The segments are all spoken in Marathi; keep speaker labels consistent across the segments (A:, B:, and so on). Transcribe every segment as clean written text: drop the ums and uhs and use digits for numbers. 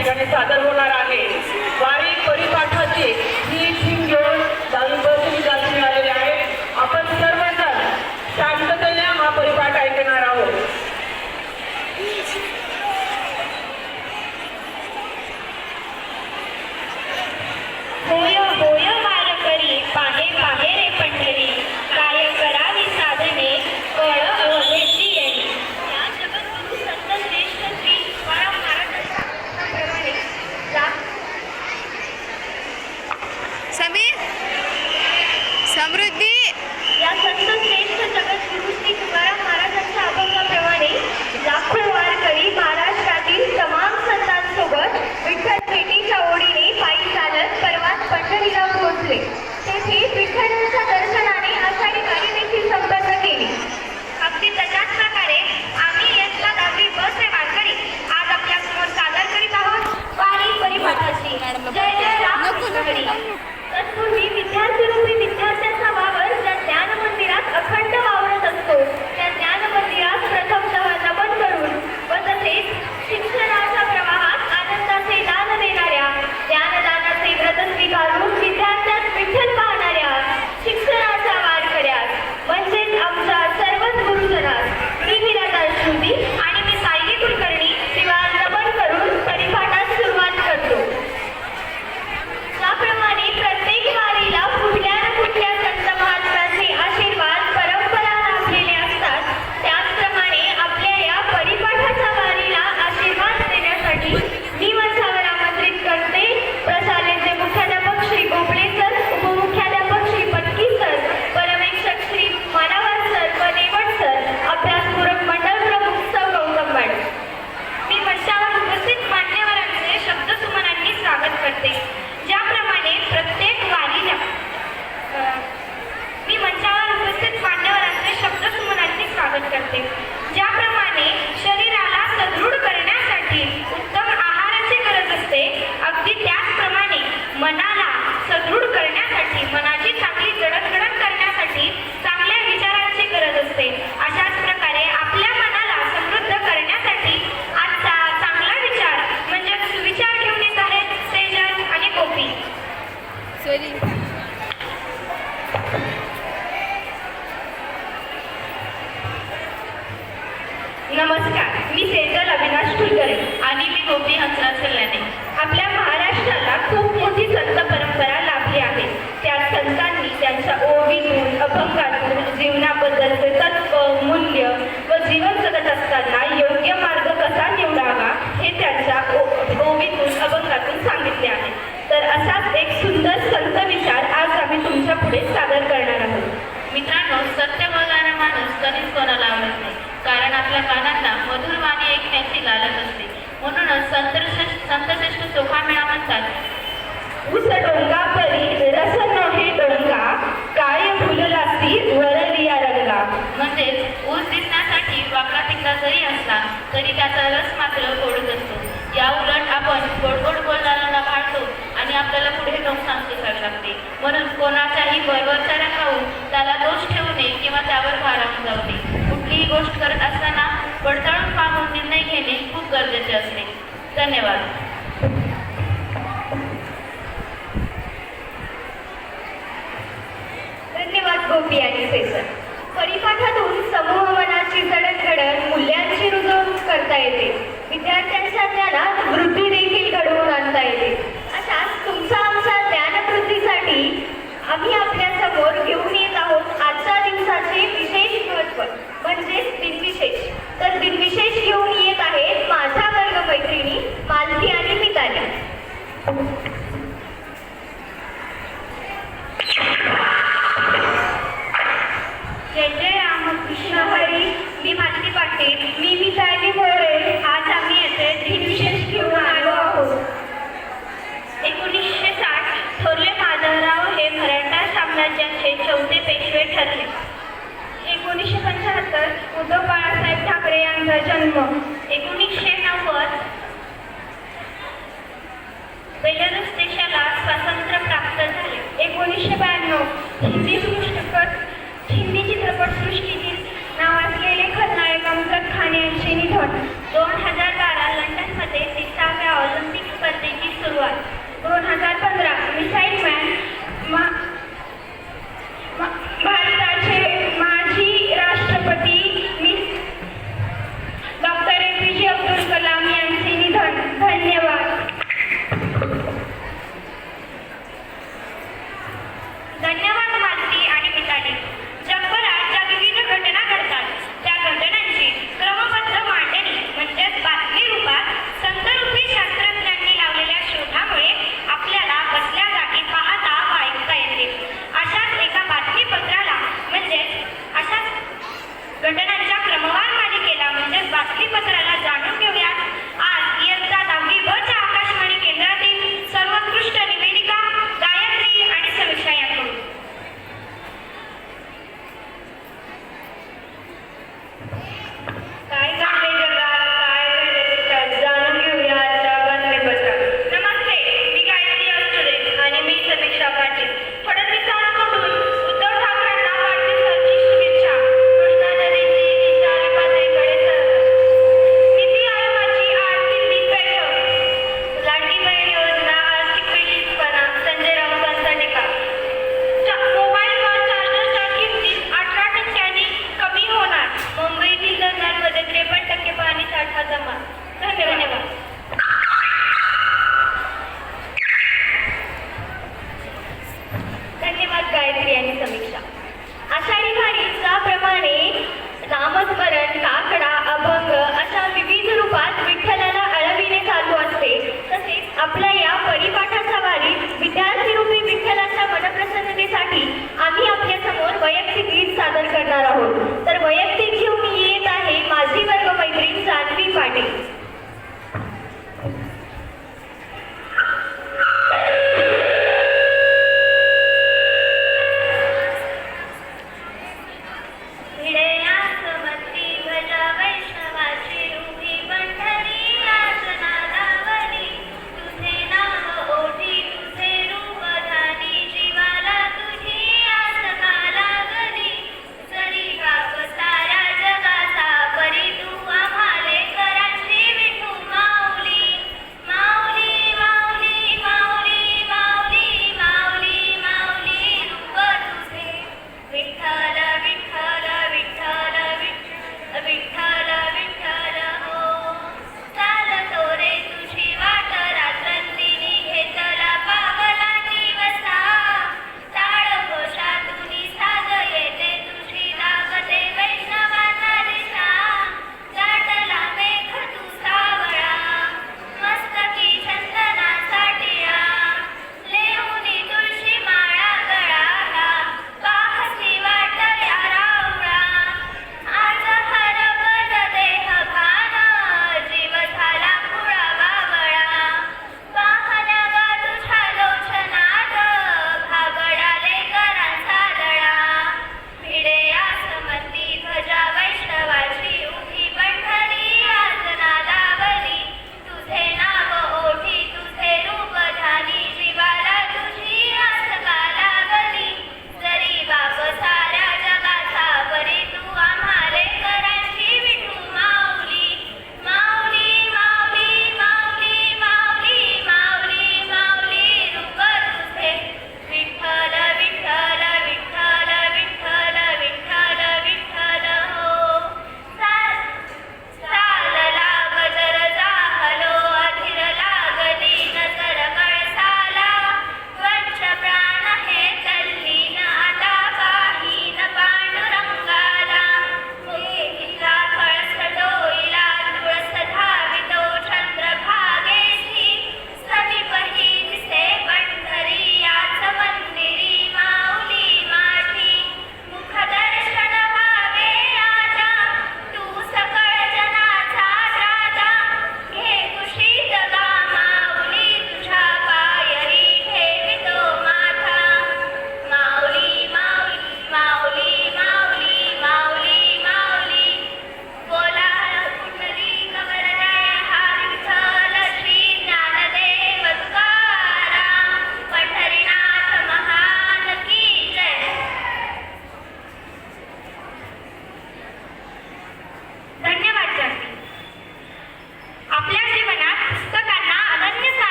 A: ठिकाणी सादर होणार आहे। वारी परिपाठाची ही थीम घेऊन दालूबसनी दालून आलेले आहेत। आपण सर्वजण शांततेने हा परिपाठ ऐकणार आहोत।
B: होय होय वारकरी पाहे पाहे रे पंढरी, काय करावी साधने कळ अवघेची येई। या जगद्गुरु संत श्रेष्ठ श्री तुकाराम महाराजांच्या आज्ञेप्रमाणे
C: समीर समृद्धी
B: या संत श्रेष्ठ जगद्गुरु श्री तुकाराम महाराजांच्या अभंगाप्रमाणे लाखो वारकरी महाराष्ट्रातील तमाम संतांसोबत विठ्ठल भेटीच्या ओढीने पायी चालत परवाच पंढरीला पोहोचले। तेथे विठ्ठलाच्या दर्शनाने आषाढी वारी देखील संपन्न केली। अगदी तशाच प्रकारे आम्ही इयत्ता 10वी बस रे वारकरी आज आपल्या समोर सादर करीत आहोत वारी परिपाठाची जय जय राम कृष्ण हरी। तत्पूर्वी विद्यार्थी विद्यार्थ्यांचा वावर ज्या ज्ञान मंदिरात अखंड वावरत असतो त्या ज्ञान मंदिरात प्रथमतः नमन करून व तसेच शिक्षणाच्या प्रवाहात आनंदाचे दान देणाऱ्या ज्ञानदानाचे व्रत स्वीकारून विद्यार्थ्यात विठ्ठल पाहणाऱ्या शिक्षणाच्या वारकऱ्यात म्हणजेच आमच्या सर्वच गुरुजनास मी विराटा श्रुती आणि मी सायली कुलकर्णी दिवाण नमन करून परिपाठास सुरुवात करतो। त्याप्रमाणे प्रत्येक वारीला कुठल्या ना कुठल्या संत महात्म्यांचे आशीर्वाद परंपरा लाभलेले असतात। त्याचप्रमाणे आपल्या या परिपाठाच्या वारीला आशीर्वाद देण्यासाठी मी माझ्यावर आमंत्रित करते प्रशालेचे मुख्याध्यापक श्री गोपळे सर, उपमुख्याध्यापक श्री पटकी सर, पर्यवेक्षक श्री मानवार सर व नेवट सर, अभ्यासपूरक मंडळ प्रमुख सौ गौतम मॅडम। मी मंचावर उपस्थित मान्यवरांचे शब्दसुमनांनी स्वागत करते। ज्याप्रमाणे प्रत्येक वारीला मी मंचावर उपस्थित मान्यवरांचे शब्दसुमनांनी स्वागत करते। ज्याप्रमाणे शरीराला सदृढ करण्यासाठी उत्तम आहाराची गरज असते, अगदी त्याचप्रमाणे मनाला सदृढ करण्यासाठी, मनाची चांगली जडणघडण करण्यासाठी चांगल्या विचारांची गरज असते। अशाच प्रकारे आपल्या मनाला समृद्ध करण्यासाठी आजचा चांगला विचार म्हणजे सुविचार घेऊन येत आहेत सेजल आणि गोपी। नमस्कार, मी सेजल अविनाश ठुलकरे आणि मी गोपी हंसराज कल्याणे। आपल्या महाराष्ट्राला खूप मोठी संत परंपरा लाभली आहे। त्या संतांनी त्यांच्या ओवीतून, अभंगातून जीवनाबद्दलचे तत्व, मूल्य व जीवन जगत असताना योग्य मार्ग कसा निवडावा हे त्यांच्या ओवीतून, अभंगातून सांगितले आहे। तर असाच एक सुंदर संत विचार आज आम्ही तुमच्या पुढे सादर करणार आहोत।
D: मित्रांनो, सत्य बोलणारा माणूस कधीच कोणाला आवडत नाही, कारण आपल्या कानांना मधुर वाणी ऐकण्याची लालच असते। म्हणूनच संतश्रेष्ठ चोखामेळा म्हणतात,
B: उस डोंगा परी रस नोहे डोंगा, काय फुललासी वरलिया रंगा।
D: म्हणजेच ऊस दिसण्यासाठी वाकडा तिकडा जरी असला तरी त्याचा रस मात्र गोडच असतो। या उलट आपण गोड बोलणाऱ्यांना भाळतो आणि आपल्याला पुढे नुकसान सोसावे लागते। म्हणून कोणाच्याही वरवरचारा खाऊन त्याला दोष ठेवू नये किंवा त्यावर भारावून जाऊ नये। कुठलीही गोष्ट करत असताना पडताळून पाहून निर्णय घेणे खूप गरजेचे असते। धन्यवाद।
B: धन्यवाद गोपी आणि सेजल। परिपाठातून समूह मनाची जडणघडण, मूल्यांची रुजवणूक करता येते, विद्यार्थ्यांच्या ज्ञानात वृद्धी देखील घडवून आणता येते। अशाच तुमच्या आमच्या ज्ञानवृद्धीसाठी आम्ही आपल्या समोर घेऊन येत आहोत आजच्या दिवसाचे विशेष महत्त्व म्हणजेच दिनविशेष। तर दिनविशेष घेऊन येत आहेत माझ्या वर्ग मैत्रिणी मालती आणि मिताली। जय जय रामकृष्ण हरी। मी मालती पाटील, मी मिताली मोरे। आज आम्ही येथे दिनविशेष घेऊन आलो आहोत। 1960 थोरले माधवराव हे मराठा साम्राज्याचे 4थे पेशवे ठरले। 1975 उद्धव बाळासाहेब ठाकरे यांचा जन्म। 1990 बेलारूस देशाला स्वातंत्र्य प्राप्त झाले। 1992 हिंदी चित्रपटसृष्टीतील नावाजलेले खलनायक अमजद खान यांचे निधन। 2012 लंडनमध्ये 30व्या ऑलिम्पिक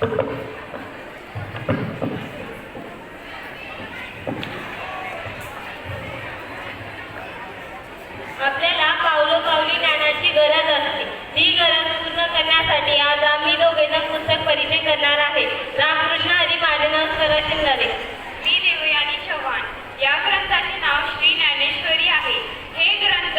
D: आपल्याला पावलोपावली ज्ञानाची गरज असते. ही गरज पूर्ण करण्यासाठी आज आम्ही दोघेजण पुस्तक परिचय करणार आहे. रामकृष्ण हरी. माझे नाव स्वरा शिंगारे. मी देवयानी चव्हाण. या ग्रंथाचे नाव श्री ज्ञानेश्वरी आहे. हे ग्रंथ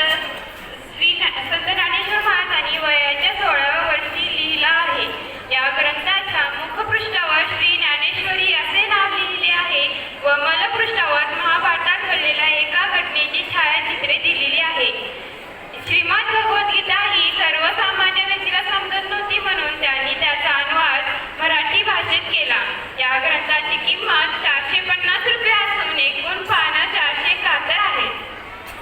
D: संत ज्ञानेश्वर महाराजांनी वयाच्या 16व्या वर्षी लिहिला आहे. या ग्रंथाच्या मुखपृष्ठावर श्री ज्ञानेश्वरी असे नाव लिहिले आहे व मलपृष्ठावर महाभारतात घडलेल्या एका घटनेची छायाचित्रे दिलेली आहे. श्रीमद भगवद्गीता ही सर्वसामान्य व्यक्तीला समजत नव्हती म्हणून त्यांनी त्याचा अनुवाद मराठी भाषेत केला. या ग्रंथाची किंमत 450 रुपये असून एकूण पानं 471 आहे.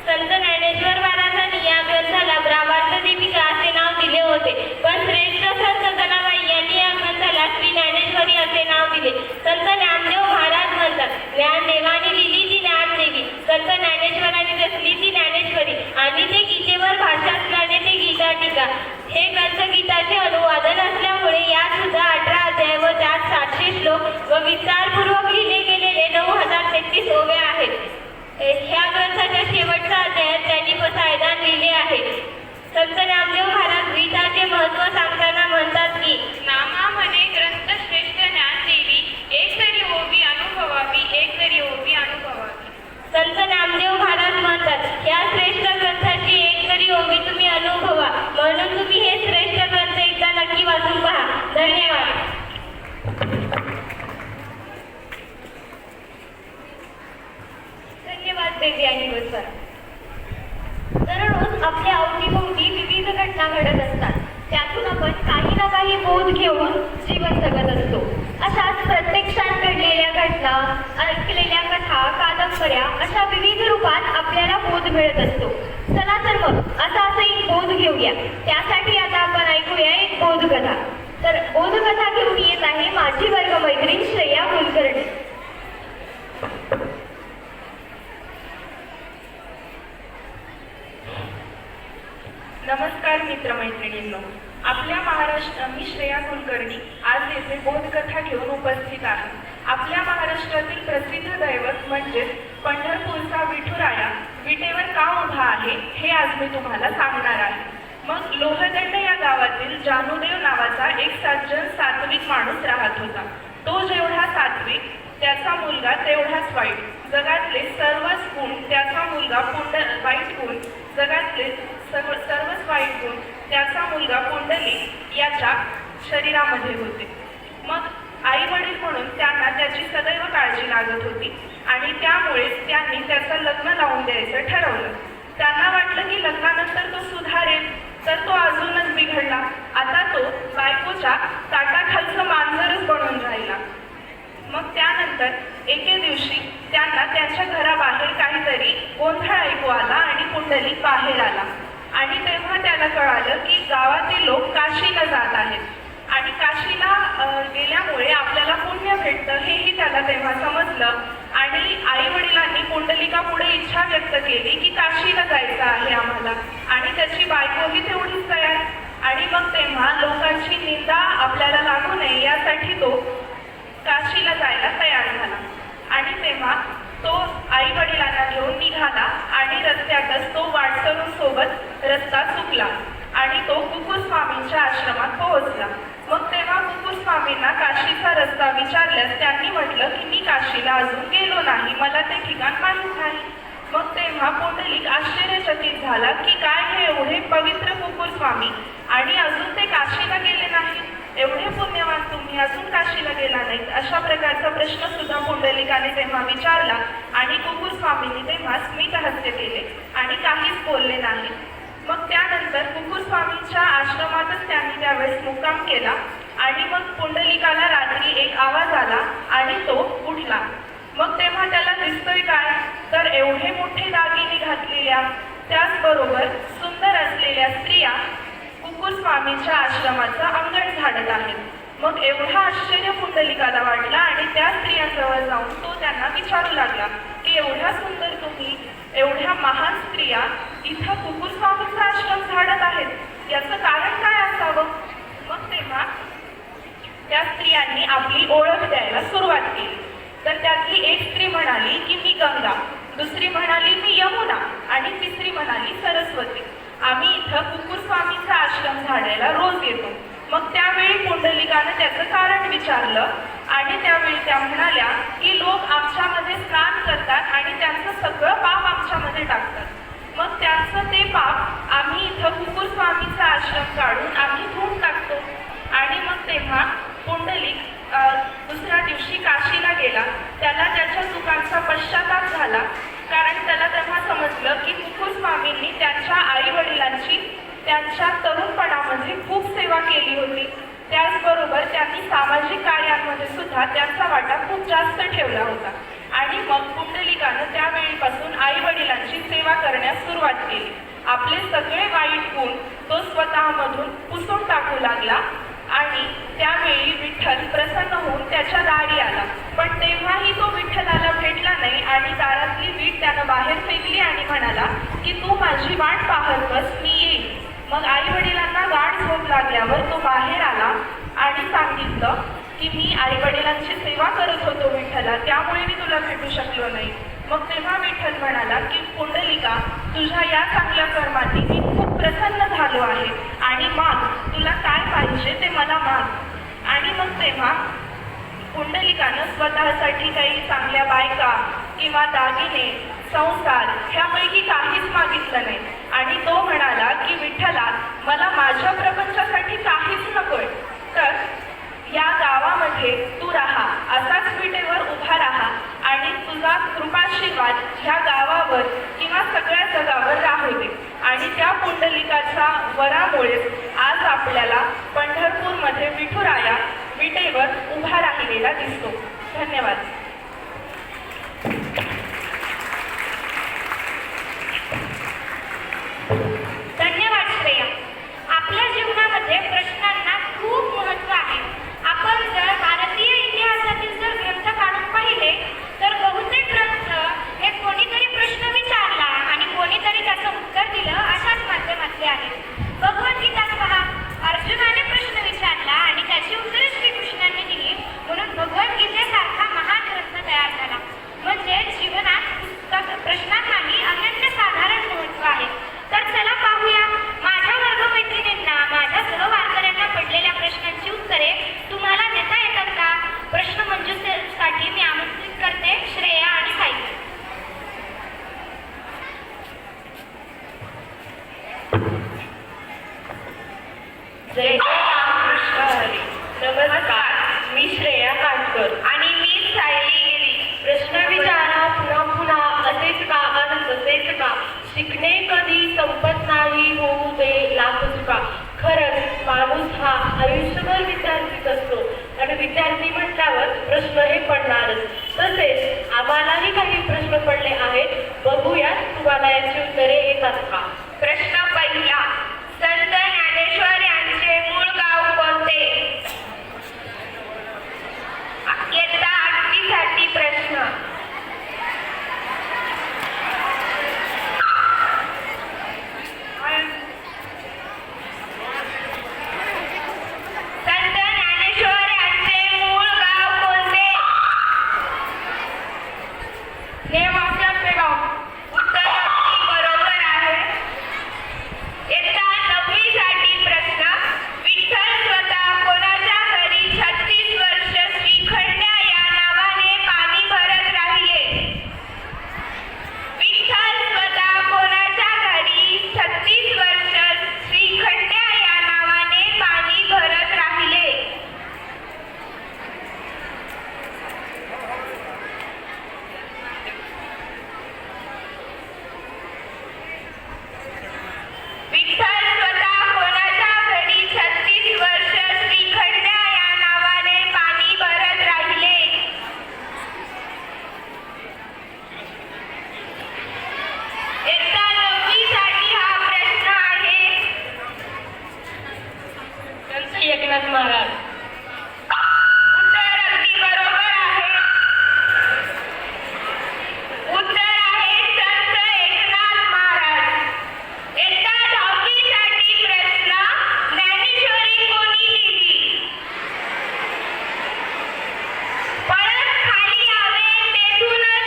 D: संत ज्ञानेश्वर महाराजांनी या ग्रंथाला ब्राह्मण दीपिका असे नाव दिले होते, पण श्रेष्ठ संत जनाबाई यांनी या ग्रंथाला श्री ज्ञानेश्वरी असे नाव दिले. संत ज्ञानदेव महाराज म्हणतात, ज्ञानदेवाने लिहिली ती ज्ञानदेवी, संत ज्ञानेश्वरांनी रचली ती ज्ञानेश्वरी आणि ते गीतेवर भाषा असल्याने ते गीता टीका. हे ग्रंथ गीताचे अनुवादन असल्यामुळे यात सुद्धा 18 अध्याय व त्यात 700 श्लोक व विचारपूर्वक लिहिले गेलेले 9033 ओव्या आहेत. ह्या ग्रंथाच्या शेवटच्या अध्यायात त्यांनी पसायदान लिहिले आहे. संत नामदेव महाराज गीताचे महत्त्व सांगताना म्हणतात की नामा म्हणे ग्रंथ श्रेष्ठ ज्ञान देवी, एक तरी ओवी अनुभवावी, एक तरी ओवी अनुभवावी. संत नामदेव महाराज म्हणतात या श्रेष्ठ ग्रंथाची एक तरी ओवी तुम्ही अनुभवा, म्हणून तुम्ही हे श्रेष्ठ ग्रंथ एकदा नक्की वाचून पहा. धन्यवाद.
B: धन्यवाद बेबी आणि बसवर. दररोज आपल्या अवतीभोवती विविध घटना घडत असतात. त्यातून आपण काही ना काही बोध घेऊन जीवन जगत असतो. अशाच प्रत्यक्षात घडलेल्या घटना, ऐकलेल्या कथा, कादंबऱ्या अशा विविध रूपात आपल्याला बोध मिळत असतो. चला तर मग असा एक बोध घेऊया. त्यासाठी आता आपण ऐकूया एक बोधकथा. तर बोधकथा घेऊन येत आहे माझी वर्गमैत्रीण श्रेया कुलकर्णी.
A: नमस्कार मित्रमैत्रिणींनो. आपल्या मी श्रेया कुलकर्णी आज येथे बोधकथा घेऊन उपस्थित आहे. आपल्या महाराष्ट्रातील प्रसिद्ध दैवत म्हणजेच पंढरपूरचा विठुराया विटेवर का उभा आहे हे आज मी तुम्हाला सांगणार आहे. मग लोहदंड या गावातील जानूदेव नावाचा एक सज्जन सात्विक माणूस राहत होता. तो जेवढा सात्विक त्याचा मुलगा तेवढाच वाईट. जगातले सर्वच गुण त्याचा मुलगा वाईट गुण जगातले सर्वच वाईट गुण त्याचा मुलगा पुंडलिक याच्या शरीरामध्ये होते. मग आई वडील म्हणून त्यांना त्याची सदैव काळजी लागत होती आणि त्यामुळेच त्यांनी त्याचं लग्न लावून द्यायचं ठरवलं. त्यांना वाटलं की लग्नानंतर तो सुधारेल, तर तो अजूनच बिघडला. आता तो बायकोच्या ताटाखालचं मांजरच बनून राहिला. मग त्यानंतर एके दिवशी त्यांना त्यांच्या घराबाहेर काहीतरी गोंधळ ऐकू आला आणि पुंडलिक बाहेर आला. आणि तेव्हा त्याला कळालं की गावातील लोक काशीला जात आहेत आणि काशीला गेल्यामुळे आपल्याला पुण्य भेटतं हेही त्याला तेव्हा समजलं. आणि आई वडिलांनी पुंडलिकापुढे इच्छा व्यक्त केली की काशीला जायचं आहे आम्हाला, आणि त्याची बायकोही तेवढीच तयार. आणि मग तेव्हा लोकांची निंदा आपल्याला लागू नये यासाठी तो काशीला जायला तयार झाला. आणि तेव्हा तो आई वडिलांना घेऊन निघाला आणि रस्त्यातच तो वाटसरून सोबत रस्ता चुकला आणि तो कुकुस्वामींच्या आश्रमात पोहोचला. मग तेव्हा कुकुस्वामींना काशीचा रस्ता विचारल्यास त्यांनी म्हटलं की मी काशीला अजून गेलो नाही, मला ते ठिकाण माहीत नाही. मग तेव्हा पुंडलिक आश्चर्यचकित झाला की काय हे एवढे पवित्र कुकुस्वामी आणि अजून ते काशीला गेले नाहीत, एवढे पुण्यवान तुम्ही अजून काशीला गेला नाहीत, अशा प्रकारचा प्रश्न सुद्धा पुंडलिकाने तेव्हा विचारला. आणि कुकुस्वामींनी तेव्हा स्मितहास्य केले आणि काहीच बोलले नाही. मग त्यानंतर कुकुस्वामींच्या आश्रमातच त्यांनी त्यावेळेस मुक्काम केला. आणि मग पुंडलिकाला रात्री एक आवाज आला आणि तो उठला. मग तेव्हा त्याला दिसतोय काय, तर एवढे मोठे दागिने घातलेल्या त्याचबरोबर सुंदर असलेल्या स्त्रिया कुकुस्वामींच्या आश्रमाचं अंगण झाडत आहेत. मग एवढा आश्चर्य पुंडलिकाला वाटला आणि त्या स्त्रियांजवळ जाऊन तो त्यांना विचारू लागला की एवढ्या सुंदर तुम्ही, एवढ्या महान स्त्रिया इथं कुकुस्वामींचा आश्रम झाडत आहेत, याचं कारण काय असावं. मग तेव्हा त्या स्त्रियांनी म्हणाली की मी गंगा, दुसरी म्हणाली मी यमुना आणि तिसरी म्हणाली सरस्वती. आम्ही इथं कुकुर स्वामींचा आश्रम झाडायला रोज येतो. मग त्यावेळी पुंडलिकानं त्याचं कारण विचारलं आणि त्यावेळी त्या म्हणाल्या की लोक आमच्यामध्ये स्नान करतात आणि त्यांचं सगळं पाप आमच्यामध्ये टाकतात. मग त्यांचं ते पाप आम्ही इथं कुकुर स्वामींचा आश्रम काढून आम्ही धुवून टाकतो. आणि मग तेव्हा पुंडलिक दुसऱ्या दिवशी काशीला गेला. त्याला त्याच्या चुकांचा पश्चाताप झाला, कारण त्याला तेव्हा समजलं की कुकुर स्वामींनी त्यांच्या आई वडिलांची त्यांच्या तरुणपणामध्ये खूप सेवा केली होती. त्याचबरोबर त्यांनी सामाजिक कार्यांमध्ये सुद्धा त्यांचा वाटा खूप जास्त ठेवला होता. आणि मग पुंडलिकानं त्यावेळीपासून आई वडिलांची सेवा करण्यास सुरुवात केली. आपले सगळे वाईट गुण तो स्वतःमधून पुसून टाकू लागला आणि त्यावेळी विठ्ठल प्रसन्न होऊन त्याच्या दारी आला. पण तेव्हाही तो विठ्ठलाला भेटला नाही आणि दारातली वीट त्यानं बाहेर फेकली आणि म्हणाला की तू माझी वाट पाहत बस, मी येईल. मग आई वडिलांना गाढ झोप लागल्यावर तो बाहेर आला आणि सांगितलं की मी आई वडिलांची सेवा करत होतो विठ्ठला, त्यामुळे मी तुला भेटू शकलो नाही. मग तेव्हा विठ्ठल म्हणाला की पुंडलिका, तुझ्या या चांगल्या कर्माने मी खूप प्रसन्न झालो आहे आणि माग, तुला काय पाहिजे ते मला माग. आणि मग तेव्हा पुंडलिकानं स्वतःसाठी काही चांगल्या बायका किंवा दागिने, संसार ह्यापैकी काहीच मागितलं नाही. आणि तो म्हणाला की विठ्ठला, मला माझ्या प्रपंचासाठी काहीच नकोय, तर या गावामध्ये तू राहा, असाच विटेवर उभा राहा आणि तुझा कृपाशीर्वाद ह्या गावावर किंवा सगळ्या जगावर राहू दे. आणि त्या पुंडलिकाच्या वरामुळे आज आपल्याला पंढरपूरमध्ये विठुराया विटेवर उभा राहिलेला दिसतो. धन्यवाद.
B: धन्यवाद श्रेया. आपल्या जीवनामध्ये प्रश्नांना खूप महत्त्व आहे. आपण जर भारतीय इतिहासातील जर ग्रंथ काढून पाहिले तर बहुतेक ग्रंथ हे कोणीतरी प्रश्न विचारला आणि कोणीतरी त्याचं उत्तर दिलं अशाच माध्यमातले आहेत. भगवद्गीताच पहा, अर्जुनाने प्रश्न विचारला आणि त्याची उत्तरे श्रीकृष्णांनी दिली, म्हणून भगवद्गीतेसारखा महान ग्रंथ तयार झाला. म्हणजे जीवनात प्रश्नांनाही अनन्य साधारण महत्त्व आहे. तर चला पाहूया, माझ्या वर्गमैत्रिणींना, माझ्या सहवारकऱ्यांना पडलेल्या प्रश्नांची उत्तरे तुम्हाला देता येतात का? प्रश्न मंजुषेसाठी मी आमंत्रित करते श्रेया आणि साई.
A: जय रामकृष्ण हरी. नमस्कार, मी श्रेया काटकर
B: आणि मी सायली गेली.
A: प्रश्न विचारा पुन्हा पुन्हा, असेच का अन तसेच का, शिकणे कधी संपत नाही, होऊ दे लाख चुका. खरंच माणूस हा आयुष्यभर विद्यार्थीच असतो आणि विद्यार्थी म्हटल्यावर प्रश्न हे पडणारच. तसेच आम्हालाही काही प्रश्न पडले आहेत. बघूयात तुम्हाला याची उत्तरे येतात का.
B: प्रश्न पहिला, संत ज्ञानेश्वर यांचे मूळ गाव कोणते? इयत्ता 8वी साठी प्रश्न. संत ज्ञानेश्वर यांचे मूळ गाव कोणते?
A: नेवाक्याचे गाव.
B: उत्तर अगदी बरोबर आहे. इयत्ता 9वी साठी प्रश्न. विठ्ठल स्वतः कोणाच्या घरी 36 वर्ष श्रीखंड्या या नावाने पाणी भरत राहिले? विठ्ठल स्वतः कोणाच्या घरी 36 वर्ष श्रीखंड्या या नावाने पाणी भरत राहिले? विठ्ठल स्वतः कोणाच्या घरी 36 वर्ष श्रीखंड्या या नावाने पाणी भरत राहिले? इयत्ता 9वी साठी हा प्रश्न आहे.
A: संत एकनाथ महाराज.
B: उत्तर अगदी बरोबर आहे. उत्तर आहे संत एकनाथ महाराज. इयत्ता 10वी साठी प्रश्न. ज्ञानेश्वरी कोणी लिहिली? पळत खाली यावे तेथूनच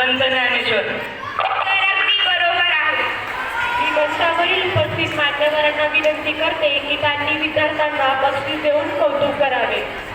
A: संत ज्ञानेश्वर.
B: तर अगदी बरोबर आहे.
E: मी मंचावरील उपस्थित मान्यवरांना विनंती करते की त्यांनी विद्यार्थ्यांना बक्षीस देऊन कौतुक करावे.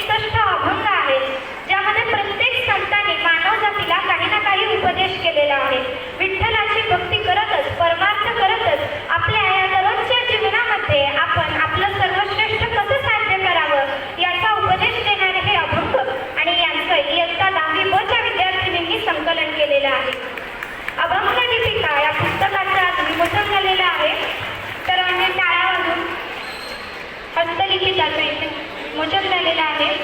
B: 61 अभंग आहेत, ज्यामध्ये प्रत्येक संतांनी मानव जातीला काही ना काही उपदेश केलेला आहे. विठ्ठलाची भक्ती करतच, परमार्थ करतच आपल्या या दररोजच्या जीवनामध्ये आपण आपलं सर्वश्रेष्ठ कसं साध्य करावं याचा उपदेश देणारे हे अभंग आणि यांचं इयत्ता 10वी ब च्या विद्यार्थिनींनी संकलन केलेलं आहे. अभंग दीपिका या पुस्तकाचं आज विमोचन झालेलं आहे. तर आम्ही टाळ्या वाजून हस्तलिखिताचं इथे विमोचन झालेलं आहे.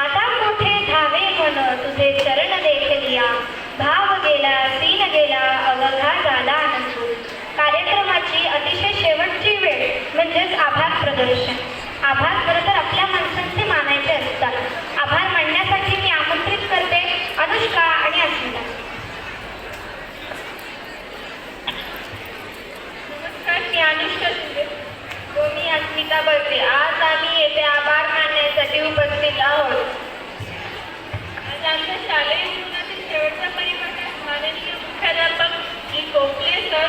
B: आता मोठे धावे मन तुझे चरण देखलिया, भाव गेला सीन गेला अवघा झाला आनंद. कार्यक्रमाची अतिशय शेवटची वेळ म्हणजेच आभार प्रदर्शन. आभार खरं तर आपल्या माणसांचे मानायचे असतात. आभार मानण्यासाठी मी आमंत्रित करते अनुष्का आणि अस्मिता.
E: नमस्कार, मी अनुष्का शिंदे व मी अस्मिता बळते. आज आम्ही येथे आभार मानण्यासाठी उपस्थित आहोत. आज आमच्या शालेय जीवनातील शेवटचा परिपाठ माननीय मुख्याध्यापक श्री गोखले सर